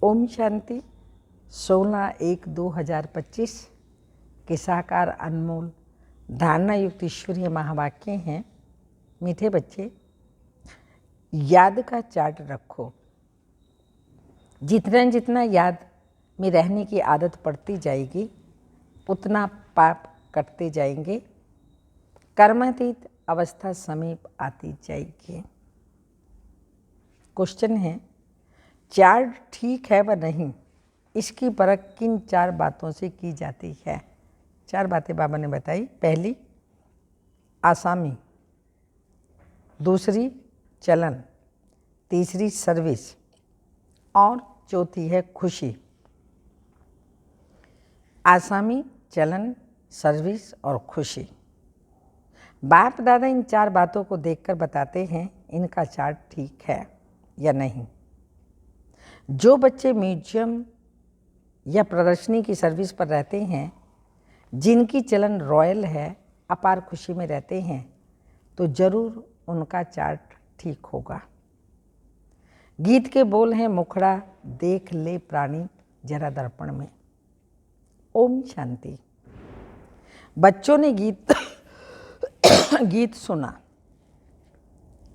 ओम शांति। 16/1/2025 के साकार अनमोल धारणा युक्त ईश्वरीय महावाक्य हैं। मीठे बच्चे, याद का चार्ट रखो। जितना जितना याद में रहने की आदत पड़ती जाएगी उतना पाप कटते जाएंगे, कर्मातीत अवस्था समीप आती जाएगी। क्वेश्चन है, चार्ट ठीक है व नहीं, इसकी परख किन 4 बातों से की जाती है? 4 बातें बाबा ने बताई। पहली, आसामी। दूसरी, चलन। तीसरी, सर्विस। और चौथी है खुशी। आसामी, चलन, सर्विस और खुशी। बाप दादा इन 4 बातों को देखकर बताते हैं इनका चार्ट ठीक है या नहीं। जो बच्चे म्यूजियम या प्रदर्शनी की सर्विस पर रहते हैं, जिनकी चलन रॉयल है, अपार खुशी में रहते हैं, तो जरूर उनका चार्ट ठीक होगा। गीत के बोल हैं, मुखड़ा देख ले प्राणी जरा दर्पण में। ओम शांति। बच्चों ने गीत सुना,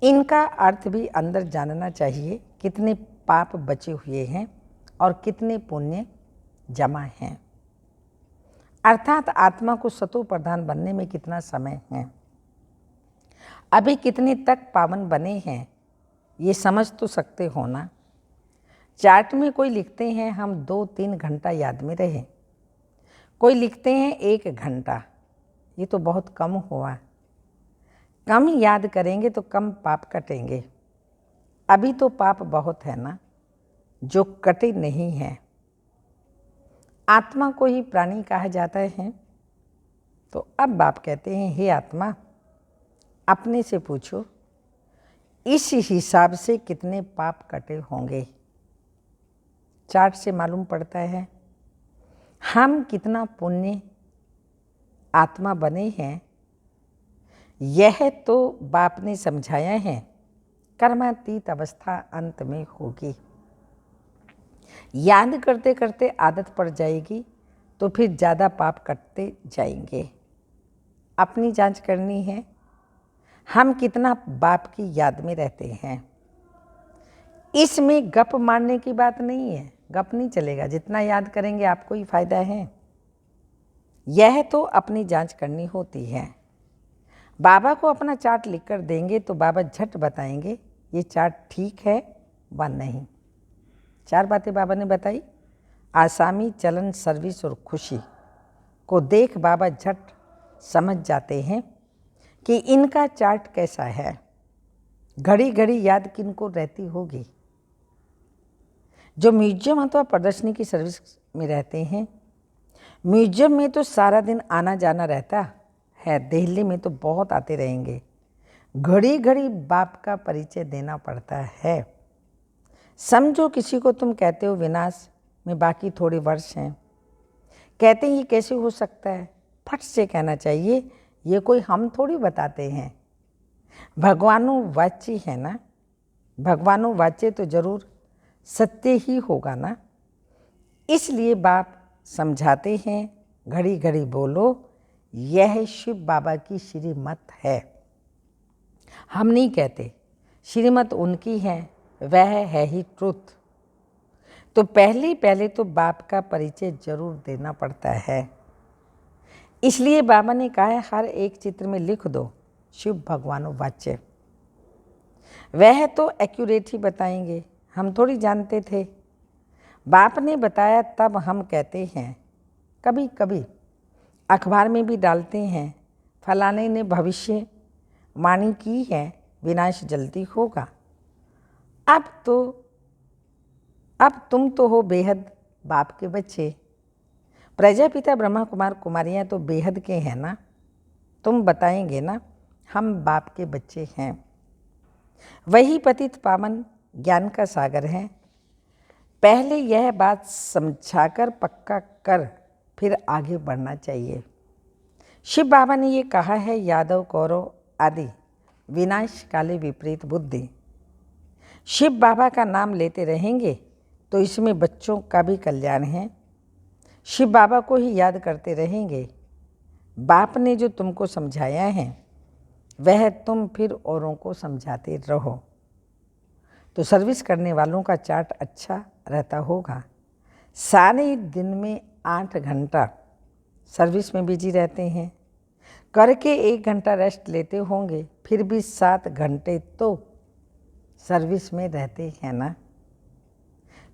इनका अर्थ भी अंदर जानना चाहिए। कितने पाप बचे हुए हैं और कितने पुण्य जमा हैं, अर्थात आत्मा को सतो प्रधान बनने में कितना समय है, अभी कितने तक पावन बने हैं, ये समझ तो सकते हो ना। चार्ट में कोई लिखते हैं हम 2-3 घंटा याद में रहे, कोई लिखते हैं 1 घंटा। ये तो बहुत कम हुआ। कम याद करेंगे तो कम पाप कटेंगे। अभी तो पाप बहुत है ना, जो कटे नहीं हैं। आत्मा को ही प्राणी कहा जाता है। तो अब बाप कहते हैं, हे आत्मा, अपने से पूछो इस हिसाब से कितने पाप कटे होंगे। चार्ट से मालूम पड़ता है हम कितना पुण्य आत्मा बने हैं। यह तो बाप ने समझाया है, कर्मातीत अवस्था अंत में होगी। याद करते करते आदत पड़ जाएगी तो फिर ज़्यादा पाप कटते जाएंगे। अपनी जांच करनी है, हम कितना बाप की याद में रहते हैं। इसमें गप मारने की बात नहीं है, गप नहीं चलेगा। जितना याद करेंगे आपको ही फायदा है। यह तो अपनी जांच करनी होती है। बाबा को अपना चार्ट लिखकर देंगे तो बाबा झट बताएंगे ये चार्ट ठीक है व नहीं। 4 बातें बाबा ने बताई। आसामी, चलन, सर्विस और खुशी को देख बाबा झट समझ जाते हैं कि इनका चार्ट कैसा है। घड़ी घड़ी याद किनको रहती होगी? जो म्यूजियम अथवा प्रदर्शनी की सर्विस में रहते हैं। म्यूजियम में तो सारा दिन आना जाना रहता है, दिल्ली में तो बहुत आते रहेंगे। घड़ी घड़ी बाप का परिचय देना पड़ता है। समझो किसी को तुम कहते हो विनाश में बाकी थोड़े वर्ष हैं, कहते हैं ये कैसे हो सकता है? फट से कहना चाहिए ये कोई हम थोड़ी बताते हैं, भगवानो वाच्य है ना। भगवानो वाच्य तो जरूर सत्य ही होगा ना। इसलिए बाप समझाते हैं, घड़ी घड़ी बोलो, यह शिव बाबा की श्रीमत है। हम नहीं कहते, श्रीमत उनकी है, वह है ही ट्रुथ। तो पहले तो बाप का परिचय जरूर देना पड़ता है। इसलिए बाबा ने कहा है हर एक चित्र में लिख दो शिव भगवानो वाच्य। वह तो एक्यूरेट ही बताएंगे, हम थोड़ी जानते थे। बाप ने बताया तब हम कहते हैं। कभी कभी अखबार में भी डालते हैं, फलाने ने भविष्य वाणी की है, विनाश जल्दी होगा। अब तुम तो हो बेहद बाप के बच्चे। प्रजापिता ब्रह्मा कुमार कुमारियाँ तो बेहद के हैं ना। तुम बताएंगे ना हम बाप के बच्चे हैं। वही पतित पावन ज्ञान का सागर है। पहले यह बात समझाकर पक्का कर फिर आगे बढ़ना चाहिए। शिव बाबा ने ये कहा है, यादव कौरव आदि विनाश काले विपरीत बुद्धि। शिव बाबा का नाम लेते रहेंगे तो इसमें बच्चों का भी कल्याण है। शिव बाबा को ही याद करते रहेंगे। बाप ने जो तुमको समझाया है वह तुम फिर औरों को समझाते रहो, तो सर्विस करने वालों का चार्ट अच्छा रहता होगा। सारे दिन में 8 घंटा सर्विस में बिजी रहते हैं, करके 1 घंटा रेस्ट लेते होंगे, फिर भी 7 घंटे तो सर्विस में रहते हैं ना।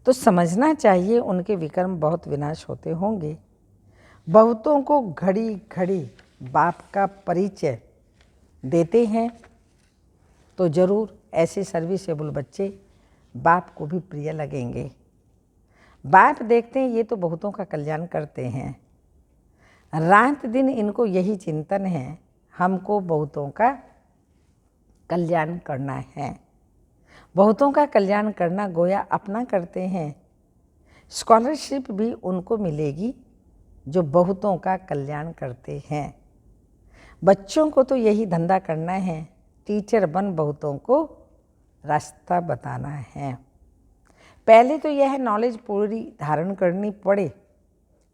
तो समझना चाहिए उनके विक्रम बहुत विनाश होते होंगे। बहुतों को घड़ी घड़ी बाप का परिचय देते हैं, तो ज़रूर ऐसे सर्विसेबल बच्चे बाप को भी प्रिय लगेंगे। बाप देखते हैं ये तो बहुतों का कल्याण करते हैं, रात दिन इनको यही चिंतन है, हमको बहुतों का कल्याण करना है। बहुतों का कल्याण करना गोया अपना करते हैं। स्कॉलरशिप भी उनको मिलेगी जो बहुतों का कल्याण करते हैं। बच्चों को तो यही धंधा करना है, टीचर बन बहुतों को रास्ता बताना है। पहले तो यह नॉलेज पूरी धारण करनी पड़े।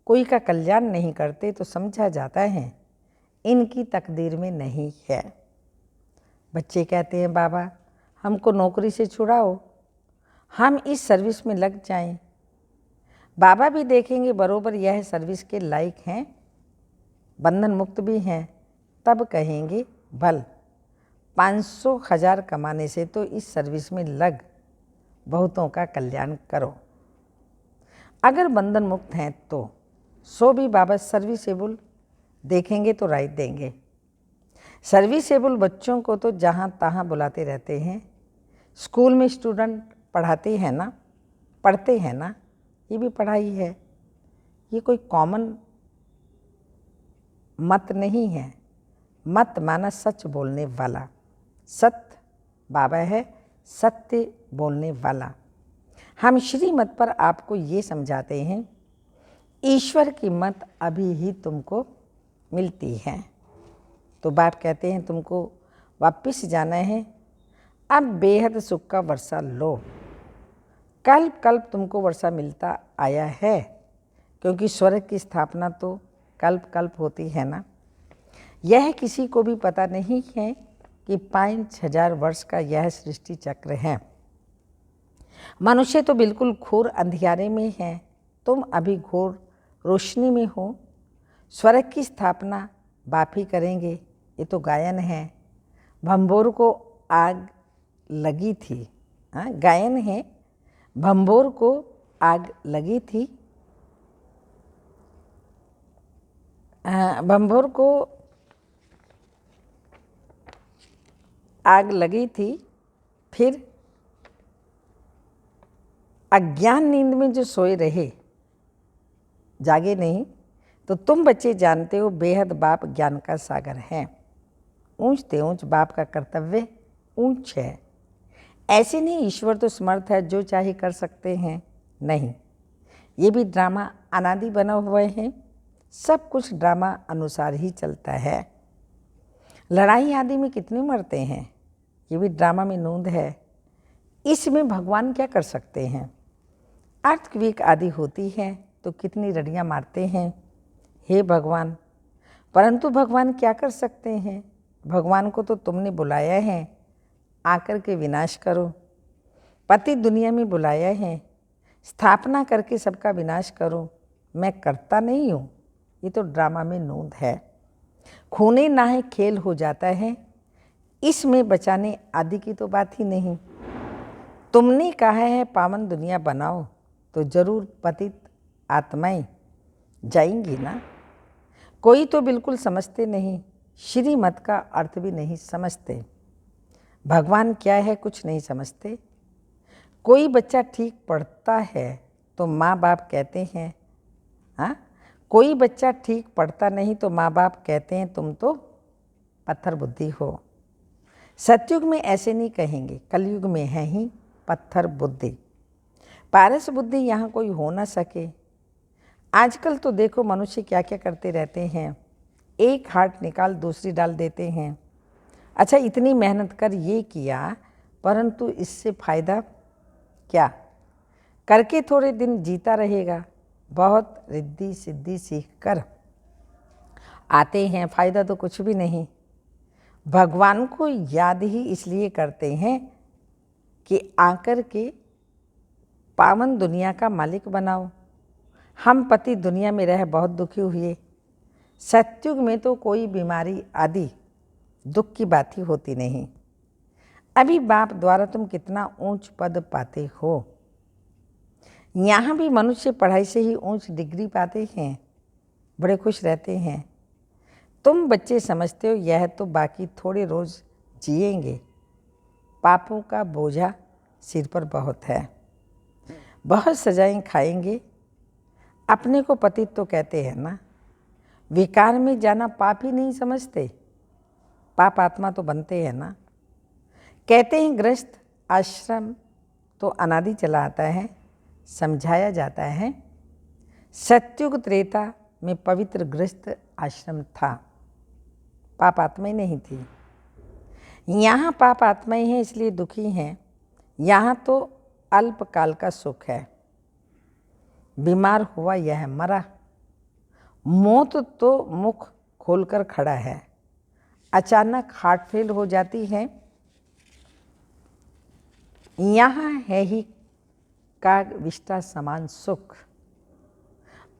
कोई का कल्याण नहीं करते तो समझा जाता है इनकी तकदीर में नहीं है। बच्चे कहते हैं बाबा हमको नौकरी से छुड़ाओ, हम इस सर्विस में लग जाएं। बाबा भी देखेंगे बरोबर यह सर्विस के लायक हैं, बंधन मुक्त भी हैं, तब कहेंगे भल 500,000 कमाने से तो इस सर्विस में लग बहुतों का कल्याण करो। अगर बंधन मुक्त हैं तो सो भी बाबा सर्विसेबल देखेंगे तो राय देंगे। सर्विसेबल बच्चों को तो जहाँ तहाँ बुलाते रहते हैं। स्कूल में स्टूडेंट पढ़ाते हैं ना, पढ़ते हैं ना, ये भी पढ़ाई है, ये कोई कॉमन मत नहीं है। मत माना सच बोलने वाला, सत्य बाबा है, सत्य बोलने वाला। हम श्रीमत पर आपको ये समझाते हैं ईश्वर की मत अभी ही तुमको मिलती है। तो बाप कहते हैं तुमको वापस जाना है, अब बेहद सुख का वर्षा लो। कल्प कल्प तुमको वर्षा मिलता आया है, क्योंकि स्वर्ग की स्थापना तो कल्प कल्प होती है ना। यह किसी को भी पता नहीं है कि 5,000 वर्ष का यह सृष्टि चक्र है। मनुष्य तो बिल्कुल घोर अंधियारे में है, तुम अभी घोर रोशनी में हो। स्वर्ग की स्थापना बाप ही करेंगे, ये तो गायन है। भंबोर को आग लगी थी, गायन है। भंबोर को आग लगी थी, भंबोर को आग लगी थी, फिर अज्ञान नींद में जो सोए रहे, जागे नहीं। तो तुम बच्चे जानते हो बेहद बाप ज्ञान का सागर है। ऊंचते ऊंच बाप का कर्तव्य ऊंच है। ऐसे नहीं ईश्वर तो समर्थ है, जो चाहे कर सकते हैं, नहीं। ये भी ड्रामा अनादि बना हुए हैं, सब कुछ ड्रामा अनुसार ही चलता है। लड़ाई आदि में कितने मरते हैं, ये भी ड्रामा में नोंद है। इसमें भगवान क्या कर सकते हैं। अर्थक्वेक आदि होती है तो कितनी रड़ियाँ मारते हैं, हे भगवान। परंतु भगवान क्या कर सकते हैं। भगवान को तो तुमने बुलाया है आकर के विनाश करो। पति दुनिया में बुलाया है स्थापना करके सबका विनाश करो। मैं करता नहीं हूँ, ये तो ड्रामा में नोंद है। खूने नाहे खेल हो जाता है, इसमें बचाने आदि की तो बात ही नहीं। तुमने कहा है पावन दुनिया बनाओ, तो जरूर पतित आत्माएं जाएंगी ना। कोई तो बिल्कुल समझते नहीं, श्रीमत का अर्थ भी नहीं समझते। भगवान क्या है कुछ नहीं समझते। कोई बच्चा ठीक पढ़ता है तो माँ बाप कहते हैं, हाँ, कोई बच्चा ठीक पढ़ता नहीं तो माँ बाप कहते हैं तुम तो पत्थर बुद्धि हो। सतयुग में ऐसे नहीं कहेंगे, कलयुग में है ही पत्थर बुद्धि। पारस बुद्धि यहाँ कोई हो ना सके। आजकल तो देखो मनुष्य क्या क्या करते रहते हैं, एक हार्ट निकाल दूसरी डाल देते हैं। अच्छा इतनी मेहनत कर ये किया, परंतु इससे फायदा क्या। करके थोड़े दिन जीता रहेगा। बहुत रिद्धि सिद्धि सीख कर आते हैं, फायदा तो कुछ भी नहीं। भगवान को याद ही इसलिए करते हैं कि आकर के पावन दुनिया का मालिक बनाओ। हम पति दुनिया में रह बहुत दुखी हुए। सतयुग में तो कोई बीमारी आदि दुख की बात ही होती नहीं। अभी बाप द्वारा तुम कितना ऊंच पद पाते हो। यहाँ भी मनुष्य पढ़ाई से ही ऊंच डिग्री पाते हैं, बड़े खुश रहते हैं। तुम बच्चे समझते हो यह तो बाकी थोड़े रोज जिएंगे, पापों का बोझा सिर पर बहुत है, बहुत सजाएं खाएंगे। अपने को पतित तो कहते हैं ना, विकार में जाना पाप ही नहीं समझते, पाप आत्मा तो बनते हैं ना। कहते हैं गृहस्थ आश्रम तो अनादि चला आता है, समझाया जाता है। सतयुग त्रेता में पवित्र गृहस्थ आश्रम था, पाप आत्माएं नहीं थी। यहाँ पाप आत्माएं हैं इसलिए दुखी हैं। यहाँ तो अल्पकाल का सुख है। बीमार हुआ यह मरा, मौत तो मुख खोलकर खड़ा है। अचानक हार्ट फेल हो जाती है। यहाँ है ही काग विष्टा समान सुख।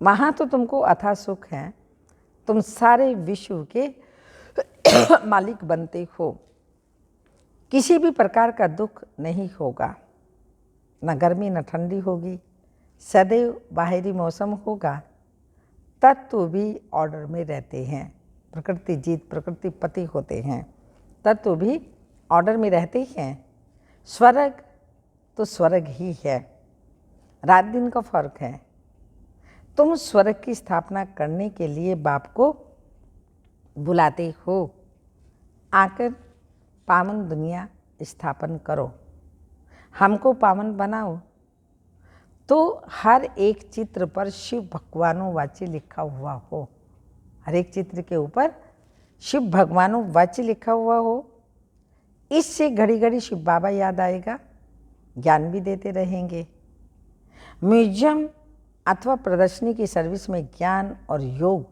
वहाँ तो तुमको अथाह सुख है, तुम सारे विश्व के मालिक बनते हो। किसी भी प्रकार का दुख नहीं होगा, न गर्मी न ठंडी होगी, सदैव बाहरी मौसम होगा। तत्व भी ऑर्डर में रहते हैं। प्रकृति जीत प्रकृति पति होते हैं, तत्व भी ऑर्डर में रहते हैं। स्वर्ग तो स्वर्ग ही है, रात दिन का फर्क है। तुम स्वर्ग की स्थापना करने के लिए बाप को बुलाते हो। आकर पावन दुनिया स्थापन करो, हमको पावन बनाओ। तो हर एक चित्र पर शिव भगवानों वाच्य लिखा हुआ हो, हर एक चित्र के ऊपर शिव भगवानों वाच्य लिखा हुआ हो। इससे घड़ी घड़ी शिव बाबा याद आएगा, ज्ञान भी देते रहेंगे। म्यूजियम अथवा प्रदर्शनी की सर्विस में ज्ञान और योग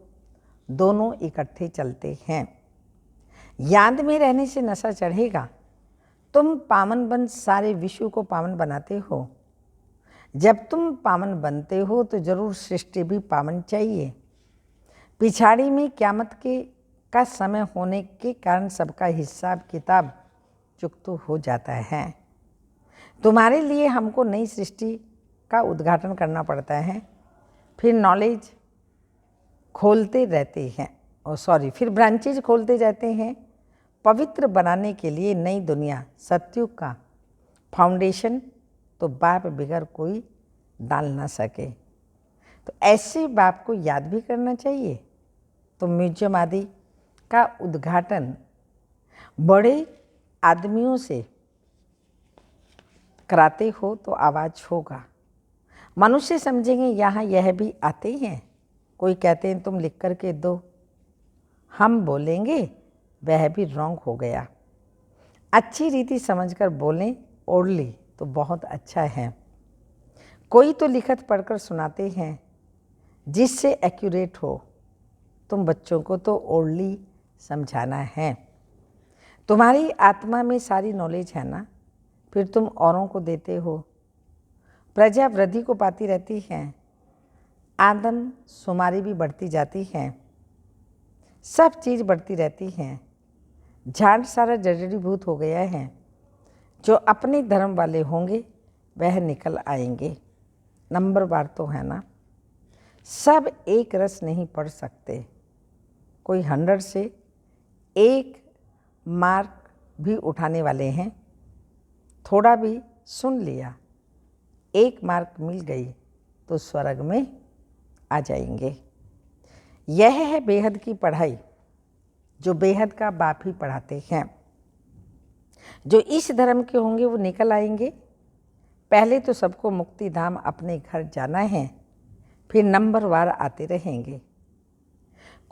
दोनों इकट्ठे चलते हैं। याद में रहने से नशा चढ़ेगा। तुम पावन बन सारे विश्व को पावन बनाते हो। जब तुम पावन बनते हो तो जरूर सृष्टि भी पावन चाहिए। पिछाड़ी में क़यामत का समय होने के कारण सबका हिसाब किताब चुकता हो जाता है। तुम्हारे लिए हमको नई सृष्टि का उद्घाटन करना पड़ता है, फिर नॉलेज खोलते रहते हैं, फिर ब्रांचेज खोलते जाते हैं। पवित्र बनाने के लिए नई दुनिया सतयुग का फाउंडेशन तो बाप बिगर कोई डाल ना सके। तो ऐसे बाप को याद भी करना चाहिए। तो म्यूजियम आदि का उद्घाटन बड़े आदमियों से कराते हो तो आवाज़ होगा, मनुष्य समझेंगे यहाँ यह भी आते हैं। कोई कहते हैं तुम लिख कर के दो, हम बोलेंगे वह भी रॉन्ग हो गया। अच्छी रीति समझकर बोलें, ओरली तो बहुत अच्छा है। कोई तो लिखत पढ़कर सुनाते हैं जिससे एक्यूरेट हो। तुम बच्चों को तो ओरली समझाना है। तुम्हारी आत्मा में सारी नॉलेज है ना, फिर तुम औरों को देते हो। प्रजा वृद्धि को पाती रहती है, आमदन शुमारी भी बढ़ती जाती है, सब चीज़ बढ़ती रहती है। झाड़ सारा जड़ीभूत हो गया है। जो अपने धर्म वाले होंगे वह निकल आएंगे। नंबर बार तो है ना, सब एक रस नहीं पढ़ सकते। कोई 100 से 1 मार्क भी उठाने वाले हैं। थोड़ा भी सुन लिया, 1 मार्क मिल गई तो स्वर्ग में आ जाएंगे। यह है बेहद की पढ़ाई, जो बेहद का बाप ही पढ़ाते हैं। जो इस धर्म के होंगे वो निकल आएंगे। पहले तो सबको मुक्ति धाम अपने घर जाना है, फिर नंबरवार आते रहेंगे।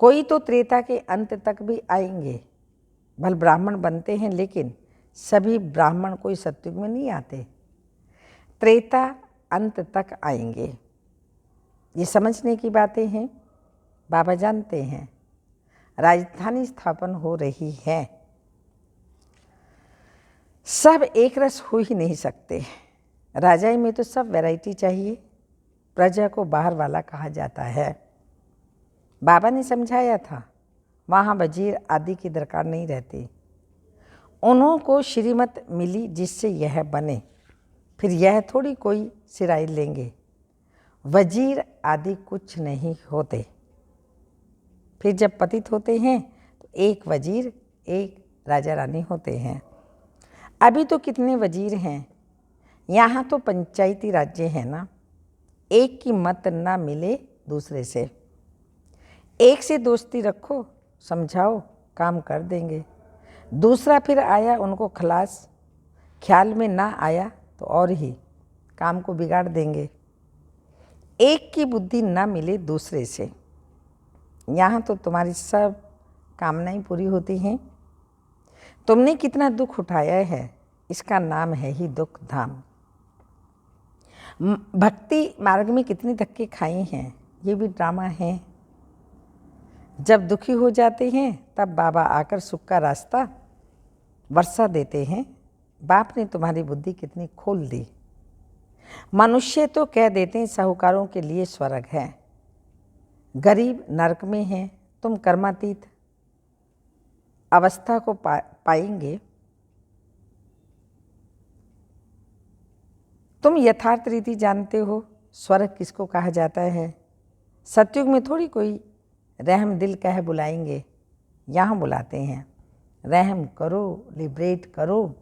कोई तो त्रेता के अंत तक भी आएंगे, भल ब्राह्मण बनते हैं, लेकिन सभी ब्राह्मण कोई सतयुग में नहीं आते। त्रेता अंत तक आएंगे। ये समझने की बातें हैं। बाबा जानते हैं राजधानी स्थापन हो रही है। सब एक रस हो ही नहीं सकते। राजाई में तो सब वैरायटी चाहिए। प्रजा को बाहर वाला कहा जाता है। बाबा ने समझाया था वहाँ वजीर आदि की दरकार नहीं रहती। उन्हों को श्रीमत मिली जिससे यह बने, फिर यह थोड़ी कोई सिराई लेंगे। वजीर आदि कुछ नहीं होते। फिर जब पतित होते हैं तो एक वजीर एक राजा रानी होते हैं। अभी तो कितने वजीर हैं। यहाँ तो पंचायती राज्य है ना। एक की मत ना मिले दूसरे से। एक से दोस्ती रखो, समझाओ, काम कर देंगे। दूसरा फिर आया उनको खलास, ख्याल में ना आया तो और ही काम को बिगाड़ देंगे। एक की बुद्धि ना मिले दूसरे से। यहाँ तो तुम्हारी सब कामनाएं पूरी होती हैं। तुमने कितना दुख उठाया है, इसका नाम है ही दुख धाम। भक्ति मार्ग में कितने धक्के खाए हैं, ये भी ड्रामा है। जब दुखी हो जाते हैं तब बाबा आकर सुख का रास्ता वर्षा देते हैं। बाप ने तुम्हारी बुद्धि कितनी खोल दी। मनुष्य तो कह देते हैं साहूकारों के लिए स्वर्ग है, गरीब नरक में हैं। तुम कर्मातीत अवस्था को पाएंगे। तुम यथार्थ रीति जानते हो स्वर्ग किसको कहा जाता है। सतयुग में थोड़ी कोई रहम दिल कह बुलाएंगे, यहाँ बुलाते हैं रहम करो, लिबरेट करो।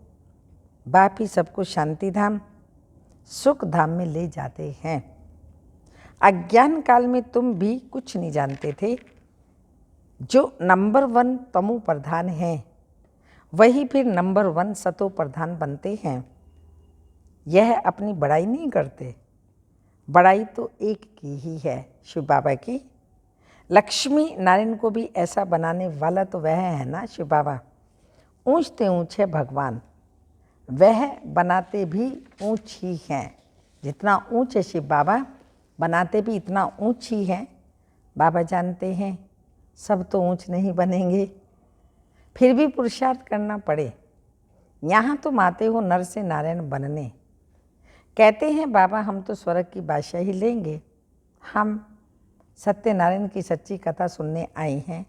बाप ही सबको शांति धाम सुख धाम में ले जाते हैं। अज्ञान काल में तुम भी कुछ नहीं जानते थे। जो नंबर 1 तमो प्रधान है वही फिर नंबर 1 सतो प्रधान बनते हैं। यह अपनी बड़ाई नहीं करते, बड़ाई तो एक की ही है, शिव बाबा की। लक्ष्मी नारायण को भी ऐसा बनाने वाला तो वह है ना, शिव बाबा। ऊंचते ऊंच है भगवान, वह बनाते भी ऊंच ही हैं। जितना ऊंच है शिव बाबा, बनाते भी इतना ऊंच ही है। बाबा जानते हैं सब तो ऊंच नहीं बनेंगे, फिर भी पुरुषार्थ करना पड़े। यहाँ तुम आते हो नर से नारायण बनने। कहते हैं बाबा हम तो स्वर्ग की बादशाही लेंगे। हम सत्यनारायण की सच्ची कथा सुनने आए हैं।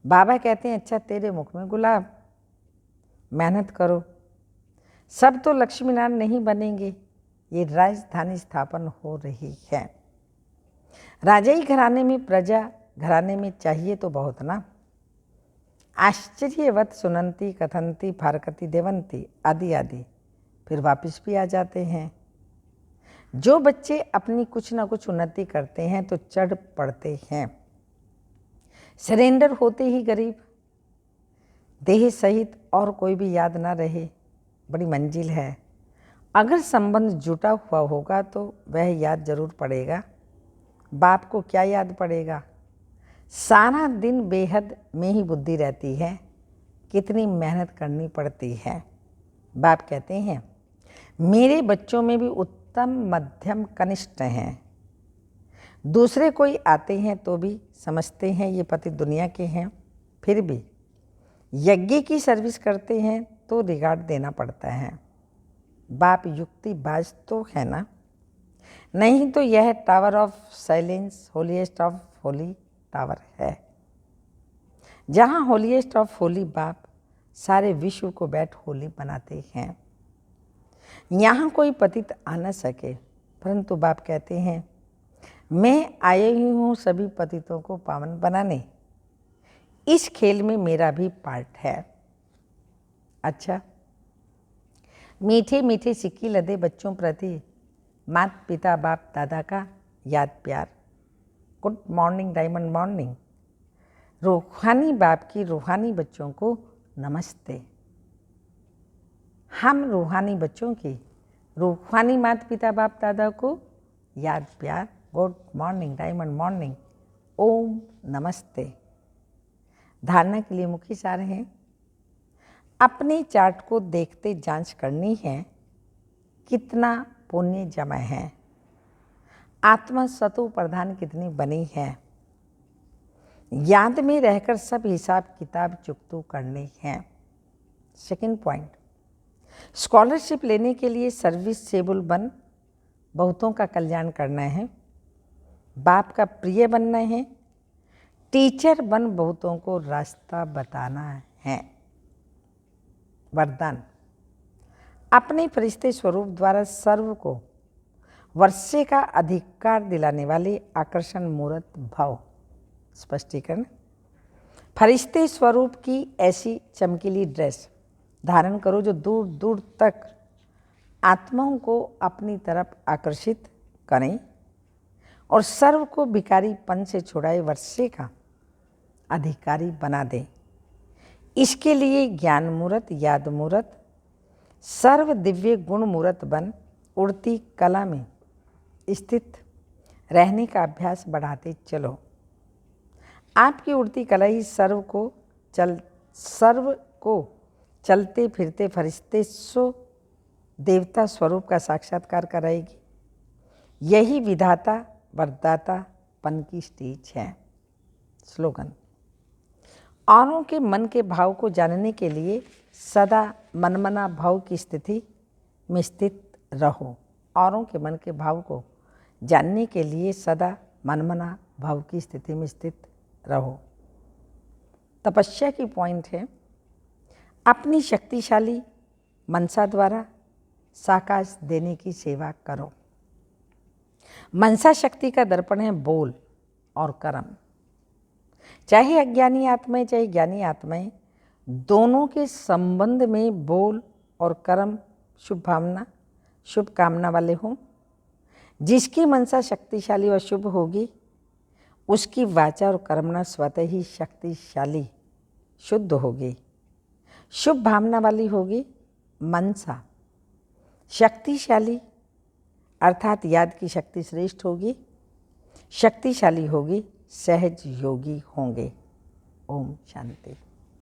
बाबा कहते हैं अच्छा तेरे मुख में गुलाब, मेहनत करो। सब तो लक्ष्मी नारायण नहीं बनेंगे। ये राजधानी स्थापन हो रही है। राजाई घराने में प्रजा घराने में चाहिए तो बहुत ना। आश्चर्यवत सुनंती कथंती फारकती देवंती आदि आदि फिर वापस भी आ जाते हैं। जो बच्चे अपनी कुछ ना कुछ उन्नति करते हैं तो चढ़ पड़ते हैं। सरेंडर होते ही गरीब, देह सहित और कोई भी याद ना रहे, बड़ी मंजिल है। अगर संबंध जुटा हुआ होगा तो वह याद जरूर पड़ेगा। बाप को क्या याद पड़ेगा। सारा दिन बेहद में ही बुद्धि रहती है, कितनी मेहनत करनी पड़ती है। बाप कहते हैं मेरे बच्चों में भी उत्तम मध्यम कनिष्ठ हैं। दूसरे कोई आते हैं तो भी समझते हैं ये पति दुनिया के हैं, फिर भी यज्ञ की सर्विस करते हैं तो रिगार्ड देना पड़ता है। बाप युक्ति बाज तो है ना, नहीं तो यह tower of silence holiest of Holi tower है। जहाँ होलीएस्ट ऑफ होली बाप सारे विश्व को बैठ होली बनाते हैं। यहाँ कोई पतित आ न सके, परंतु बाप कहते हैं मैं आया ही हूँ सभी पतितों को पावन बनाने। इस खेल में मेरा भी पार्ट है। अच्छा, मीठे मीठे सिक्की लदे बच्चों प्रति माता पिता बाप दादा का याद प्यार। Good morning diamond morning. रूहानी बाप की रूहानी बच्चों को नमस्ते। हम रूहानी बच्चों की रूहानी माता पिता बाप दादा को याद प्यार। Good morning diamond morning. ओम नमस्ते। धारणा के लिए मुख्य सार हैं। अपने चार्ट को देखते जांच करनी है कितना पुण्य जमा है। आत्मा सतो प्रधान कितनी बनी है। याद में रहकर सब हिसाब किताब चुकतू करने हैं। सेकंड पॉइंट, स्कॉलरशिप लेने के लिए सर्विसेबल बन बहुतों का कल्याण करना है। बाप का प्रिय बनना है। टीचर बन बहुतों को रास्ता बताना है। वरदान, अपने फरिश्ते स्वरूप द्वारा सर्व को वर्षे का अधिकार दिलाने वाले आकर्षण मूर्त भाव। स्पष्टीकरण, फरिश्ते स्वरूप की ऐसी चमकीली ड्रेस धारण करो जो दूर दूर तक आत्माओं को अपनी तरफ आकर्षित करें और सर्व को भिखारीपन से छुड़ाए वर्षे का अधिकारी बना दे। इसके लिए ज्ञान मूर्त, याद मूर्त, सर्व दिव्य गुण मूर्त बन उड़ती कला में स्थित रहने का अभ्यास बढ़ाते चलो। आपकी उड़ती कला ही सर्व को चलते फिरते फरिश्ते सो देवता स्वरूप का साक्षात्कार कराएगी। यही विधाता वरदातापन की स्टेज है। स्लोगन, औरों के मन के भाव को जानने के लिए सदा मनमना भाव की स्थिति में स्थित रहो। औरों के मन के भाव को जानने के लिए सदा मनमना भाव की स्थिति में स्थित रहो। तपस्या की पॉइंट है, अपनी शक्तिशाली मनसा द्वारा साकाश देने की सेवा करो। मनसा शक्ति का दर्पण है बोल और कर्म। चाहे अज्ञानी आत्माएं चाहे ज्ञानी आत्माएं, दोनों के संबंध में बोल और कर्म शुभ कामना वाले हों। जिसकी मनसा शक्तिशाली और शुभ होगी उसकी वाचा और कर्मना स्वतः ही शक्तिशाली शुद्ध होगी। शुभ भावना वाली होगी मनसा शक्तिशाली, अर्थात याद की शक्ति श्रेष्ठ होगी, शक्तिशाली होगी, सहज योगी होंगे। ओम शांति।